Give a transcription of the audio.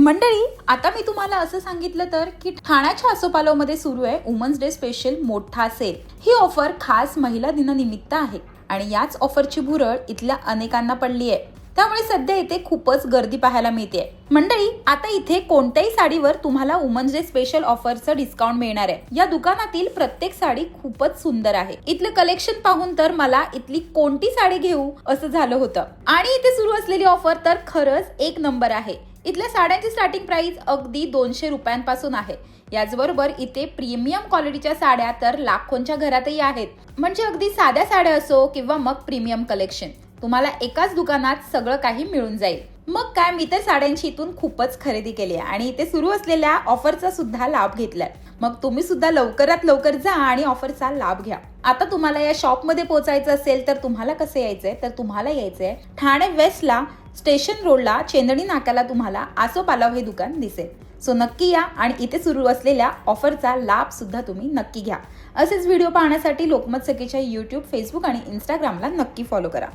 मंडळी, आता मी तुम्हाला असं सांगितलं तर की ठाण्याच्या आसोपालवमध्ये सुरू आहे वुमन्स डे स्पेशल मोठा सेल। ही ऑफर खास महिला दिनानिमित्त आहे आणि याच ऑफरची भुरळ इथल्या अनेकांना पडली आहे। त्यामुळे सध्या इथे खूपच गर्दी पाहायला मिळते। मंडळी, आता इथे कोणत्याही साडीवर तुम्हाला वुमन्स डे स्पेशल ऑफरचं डिस्काउंट मिळणार आहे। या दुकानातील प्रत्येक साडी खूपच सुंदर आहे। इथलं कलेक्शन पाहून तर मला इथली कोणती साडी घेऊ असं झालं होतं। आणि इथे सुरू असलेली ऑफर तर खरंच एक नंबर आहे। इथल्या साड्यांची स्टार्टिंग प्राइस अगदी 200 रुपयांपासून आहे। याचबरोबर इथे प्रीमियम क्वालिटीच्या साड्या तर लाखोंच्या घरातही आहेत। म्हणजे अगदी साध्या साड्या असो किंवा मग प्रीमियम कलेक्शन, तुम्हाला एकाच दुकानात सगळं काही मिळून जाईल। मग काय, मी तर साड्यांची इथून खूपच खरेदी केली आहे आणि इथे सुरू असलेल्या ऑफरचा सुद्धा लाभ घेतलाय। मग तुम्ही सुद्धा लवकरात लवकर जा आणि ऑफरचा लाभ घ्या। आता तुम्हाला या शॉप मध्ये पोहोचायचं असेल तर तुम्हाला कसं यायचंय, तर तुम्हाला यायचंय ठाणे वेस्टला स्टेशन रोडला चेंदणी नाक्याला तुम्हाला आसोपालव हे दुकान दिसेल। सो नक्की या आणि इथे सुरू असलेल्या ऑफरचा लाभ सुद्धा तुम्ही नक्की घ्या। असेच व्हिडिओ पाहण्यासाठी लोकमत सखीच्या YouTube, Facebook आणि Instagramला नक्की फॉलो करा।